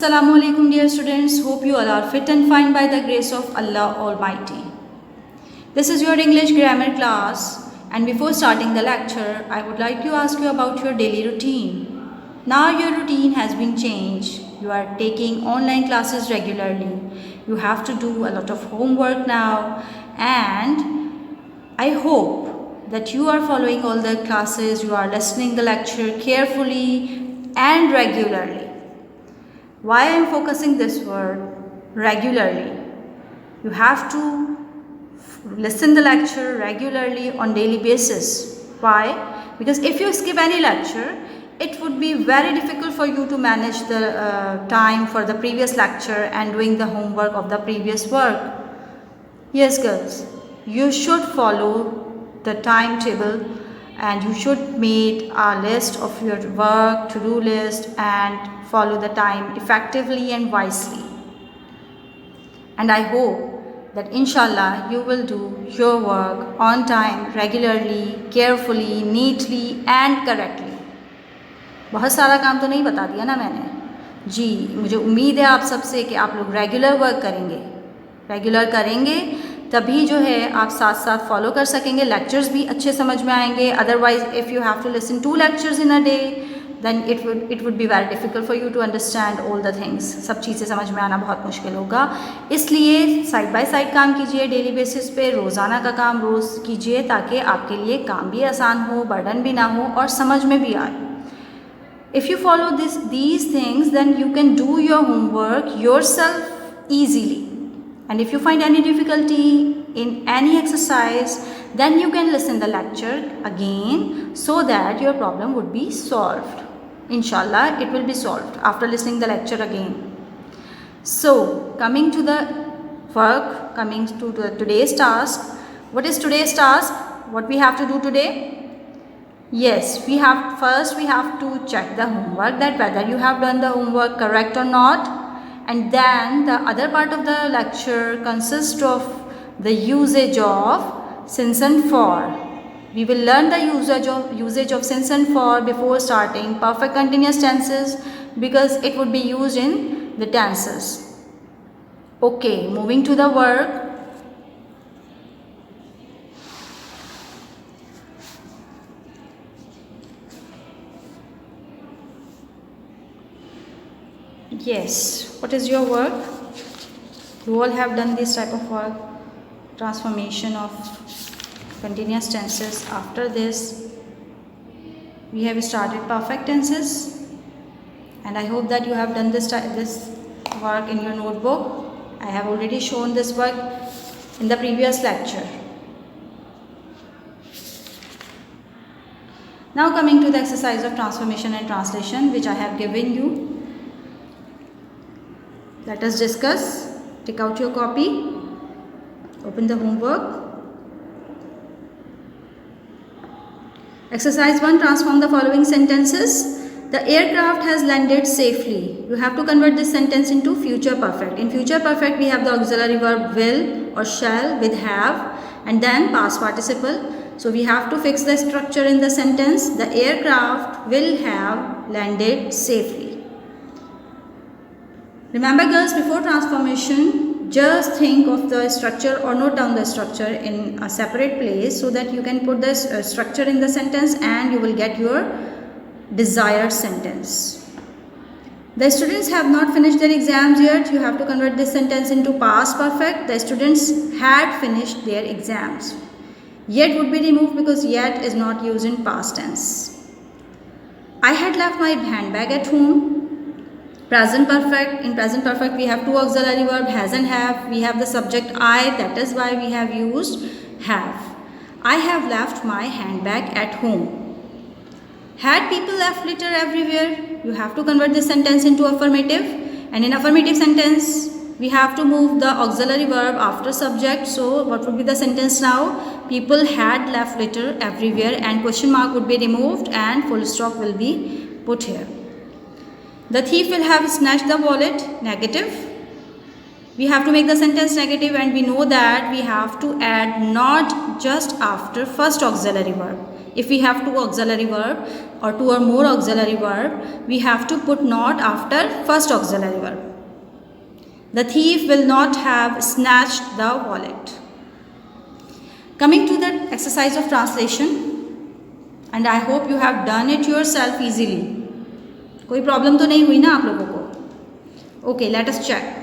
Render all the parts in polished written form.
Assalamu alaikum dear students, hope you all are fit and fine by the grace of Allah Almighty. This is your English grammar class, and before starting the lecture, I would like to ask you about your daily routine. Now your routine has been changed. You are taking online classes regularly. You have to do a lot of homework now, and I hope that you are following all the classes, you are listening the lecture carefully and regularly. Why I am focusing this word regularly? You have to listen the lecture regularly on daily basis. Why? Because if you skip any lecture, it would be very difficult for you to manage the time for the previous lecture and doing the homework of the previous work. Yes girls, you should follow the timetable and you should make a list of your work, to-do list, and follow the time effectively and wisely. And I hope that inshallah you will do your work on time, regularly, carefully, neatly and correctly. बहुत सारा काम तो नहीं बता दिया ना मैंने जी. मुझे उम्मीद है आप सबसे कि आप लोग रेगुलर वर्क करेंगे तभी जो है आप साथ साथ फॉलो कर सकेंगे. लेक्चर्स भी अच्छे समझ में आएंगे. Otherwise if you have to listen 2 lectures in a day then it would be very difficult for you to understand all the things. सब चीज़ें समझ में आना बहुत मुश्किल होगा. इसलिए साइड बाय साइड काम कीजिए डेली बेसिस पे. रोज़ाना का काम रोज़ कीजिए ताकि आपके लिए काम भी आसान हो, बर्डन भी ना हो और समझ में भी आए. If you follow these things, then you can do your homework yourself easily. And if you find any difficulty in any exercise, then you can listen the lecture again so that your problem would be solved. Inshallah, it will be solved after listening the lecture again. So, coming to the work, coming to today's task. What is today's task? What we have to do today? Yes, we have to check the homework, that whether you have done the homework correct or not. And then the other part of the lecture consists of the usage of since and for. We will learn the usage of since and for before starting perfect continuous tenses, because it would be used in the tenses. Okay, moving to the work. Yes, what is your work? You all have done this type of work, transformation of continuous tenses. After this, we have started perfect tenses, and I hope that you have done this work in your notebook. I have already shown this work in the previous lecture. Now coming to the exercise of transformation and translation, which I have given you. Let us discuss. Take out your copy. Open the homework. Exercise 1. Transform the following sentences. The aircraft has landed safely. You have to convert this sentence into future perfect. In future perfect, we have the auxiliary verb will or shall with have, and then past participle. So we have to fix the structure in the sentence. The aircraft will have landed safely. Remember girls, before transformation, just think of the structure or note down the structure in a separate place so that you can put the structure in the sentence and you will get your desired sentence. The students have not finished their exams yet. You have to convert this sentence into past perfect. The students had finished their exams. Yet would be removed because yet is not used in past tense. I had left my handbag at home. Present perfect. In present perfect, we have 2 auxiliary verb, has and have. We have the subject I, that is why we have used have. I have left my handbag at home. Had people left litter everywhere? You have to convert this sentence into affirmative. And in affirmative sentence, we have to move the auxiliary verb after subject. So what would be the sentence now? People had left litter everywhere, and question mark would be removed and full stop will be put here. The thief will have snatched the wallet. Negative. We have to make the sentence negative, and we know that we have to add not just after first auxiliary verb. If we have two auxiliary verb or two or more auxiliary verb, we have to put not after first auxiliary verb. The thief will not have snatched the wallet. Coming to the exercise of translation, and I hope you have done it yourself easily. कोई problem तो नहीं हुई ना आप लोगों को? Okay, let us check.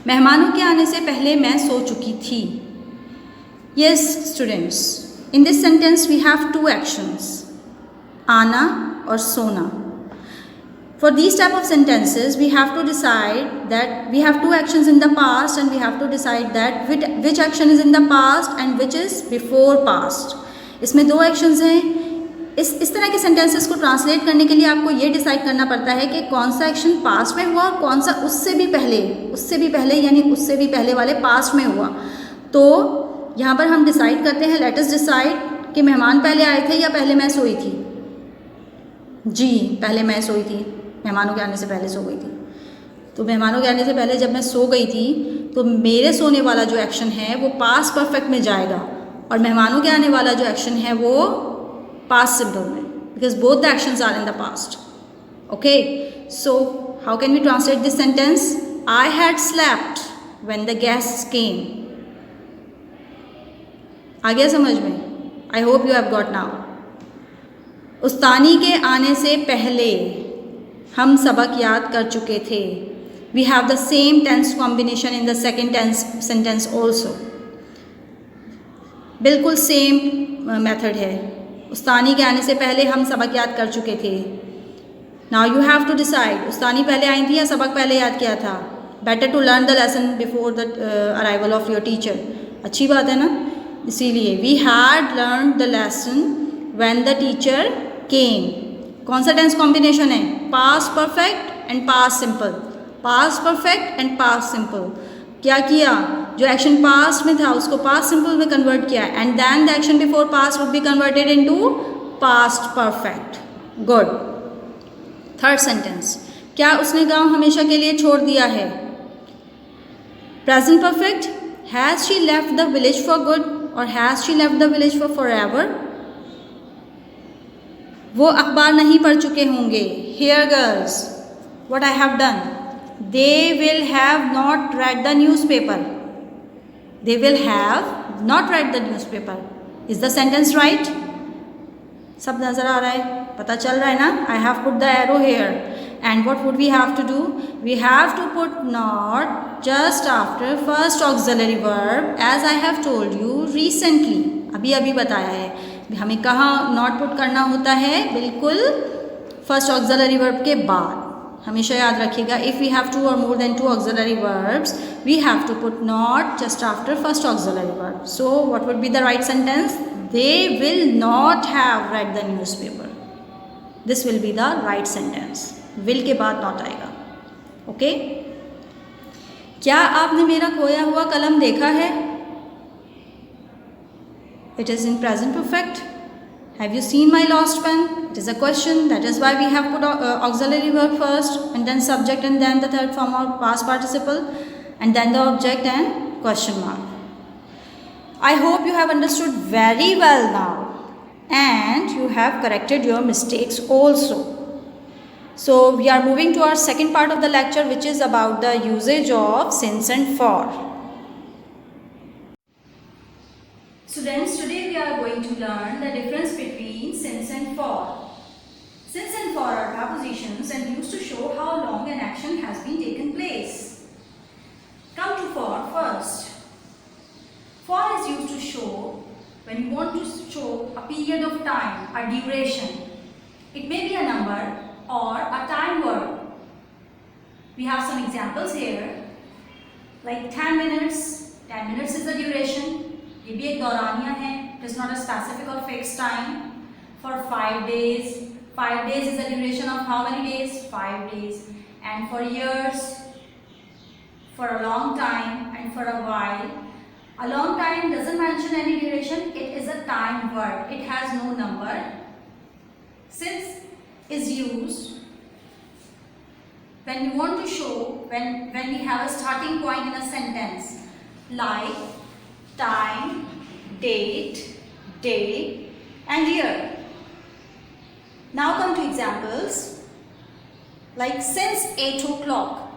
मेहमानों के आने से पहले मैं सो चुकी थी. Yes students, in this sentence we have two actions, आना और सोना. For these type of sentences, we have to decide that we have two actions in the past and we have to decide that which action is in the past and which is before past. इसमें दो actions हैं. इस तरह के sentences को translate करने के लिए आपको ये decide करना पड़ता है कि कौन सा action past में हुआ और कौन सा उससे भी पहले यानी उससे भी पहले वाले past में हुआ. तो यहाँ पर हम decide करते हैं, let us decide कि मेहमान पहले आए थे या पहले मैं सोई थी. जी, पहले मैं सोई थी. मेहमानों के आने से पहले सो गई थी. तो मेहमानों के आने से पहले जब मैं सो गई थी तो मेरे सोने वाला जो एक्शन है वो पास्ट परफेक्ट में जाएगा और मेहमानों के आने वाला जो एक्शन है वो पास्ट सिंपल में, because both the actions are in the past. Okay, so how can we translate this sentence? I had slept when the guests came. आ गया समझ में? I hope you have got now. उस्तानी के आने से पहले हम सबक याद कर चुके थे. We have the same tense combination in the second tense sentence also. बिल्कुल सेम मेथड है. उस्तानी के आने से पहले हम सबक याद कर चुके थे. Now you have to decide, उस्तानी पहले आई थी या सबक पहले याद किया था. Better to learn the lesson before the arrival of your teacher. अच्छी बात है ना? इसीलिए we had learn the lesson when the teacher came. कौन सा टेंस कॉम्बिनेशन है? Past perfect and past simple. Past perfect and past simple. क्या किया? जो एक्शन पास्ट में था उसको पास्ट सिंपल में कन्वर्ट किया and then the action before past would be converted into past perfect. Good. Third sentence, क्या उसने गांव हमेशा के लिए छोड़ दिया है? Present perfect, has she left the village for good और has she left the village for forever? वो अखबार नहीं पढ़ चुके होंगे. Here girls, what I have done, they will have not read the newspaper. They will have not read the newspaper. Is the sentence right? सब नज़र आ रहा है, पता चल रहा है ना? I have put the arrow here and what would we have to do? We have to put not just after first auxiliary verb as I have told you recently. अभी अभी बताया है हमें कहाँ नॉट पुट करना होता है. बिल्कुल फर्स्ट ऑक्सिलरी वर्ब के बाद. हमेशा याद रखिएगा, इफ़ वी हैव टू और more than two auxiliary verbs we have to put not just after first auxiliary verb. So what would be the right sentence? They will not have read the newspaper. This will be the right sentence. Will के बाद not आएगा. Okay. क्या आपने मेरा खोया हुआ कलम देखा है? It is in present perfect. Have you seen my lost pen? It is a question. That is why we have put auxiliary verb first and then subject and then the third form of past participle and then the object and question mark. I hope you have understood very well now and you have corrected your mistakes also. So we are moving to our second part of the lecture, which is about the usage of since and for. Students, today we are going to learn the difference between since and for. Since and for are prepositions and used to show how long an action has been taken place. Come to for first. For is used to show when you want to show a period of time, a duration. It may be a number or a time word. We have some examples here, like 10 minutes. 10 minutes is the duration. ये भी एक दौरानिया है. It is not a specific or fixed time. For 5 days, 5 days is the duration of how many days? 5 days. And for years, for a long time, and for a while. A long time doesn't mention any duration. It is a time word. It has no number. Since is used when you want to show when we have a starting point in a sentence, like time, date, day, and year. Now come to examples like since 8 o'clock.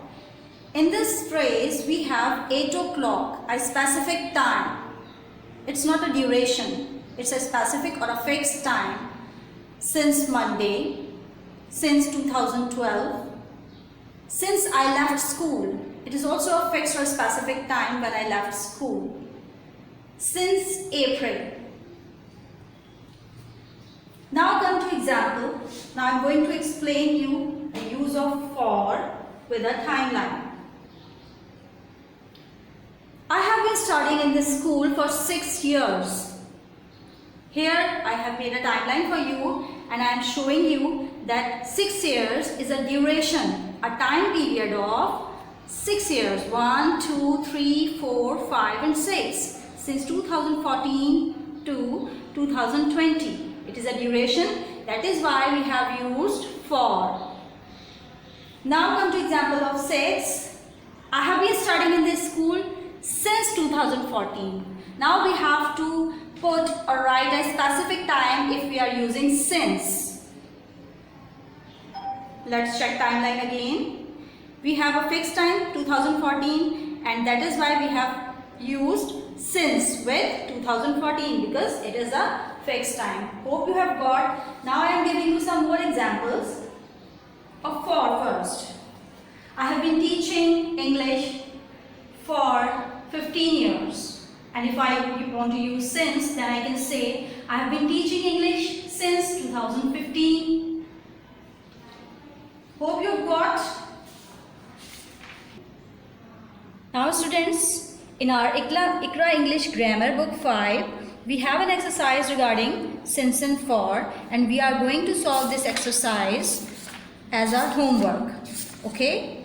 In this phrase we have 8 o'clock, a specific time. It's not a duration, it's a specific or a fixed time. Since Monday, since 2012, since I left school. It is also a fixed or specific time when I left school. Since April. Now come to example. Now I am going to explain you the use of for with a timeline. I have been studying in this school for 6 years. Here I have made a timeline for you and I am showing you that 6 years is a duration, a time period of 6 years. 1, 2, 3, 4, 5 and 6. Since 2014 to 2020. It is a duration. That is why we have used for. Now come to example of 6. I have been studying in this school since 2014. Now we have to put or write a specific time if we are using since. Let's check timeline again. We have a fixed time 2014 and that is why we have used since with 2014 because it is a fixed time. Hope you have got. Now I am giving you some more examples of for first. I have been teaching English for 15 years and if I want to use since, then I can say I have been teaching English since 2015. Hope you have got. Now students, in our Iqra English Grammar Book 5, we have an exercise regarding since and for and we are going to solve this exercise as our homework. Okay?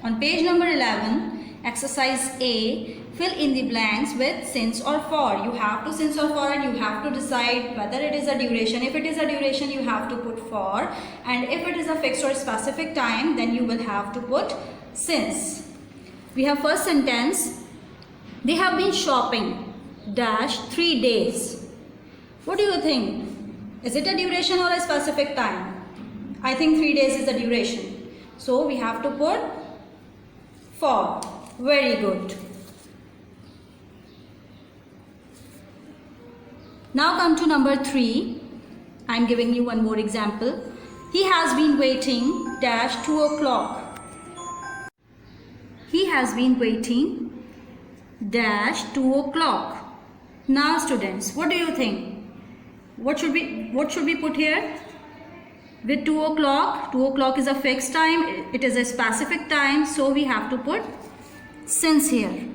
On page number 11, exercise A, fill in the blanks with since or for. You have to since or for and you have to decide whether it is a duration. If it is a duration, you have to put for, and if it is a fixed or specific time, then you will have to put since. We have first sentence, they have been shopping dash 3 days. What do you think? Is it a duration or a specific time? I think 3 days is the duration. So we have to put for. Very good. Now come to number 3. I am giving you one more example. He has been waiting dash 2 o'clock. He has been waiting dash 2 o'clock. Now students, what do you think? What should we put here? With 2 o'clock, 2 o'clock is a fixed time, it is a specific time, so we have to put since here.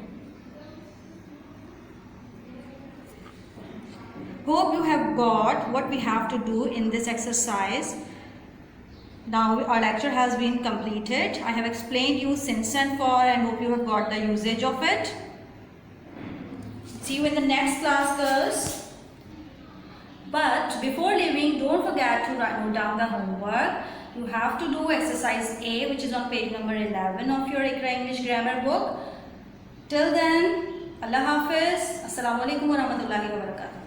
Hope you have got what we have to do in this exercise. Now our lecture has been completed. I have explained you since and for and hope you have got the usage of it. See you in the next class, girls. But before leaving, don't forget to note down the homework. You have to do exercise A, which is on page number 11 of your Iqra English Grammar book. Till then, Allah Hafiz. Assalamu alaikum wa rahmatullahi wa barakatuh.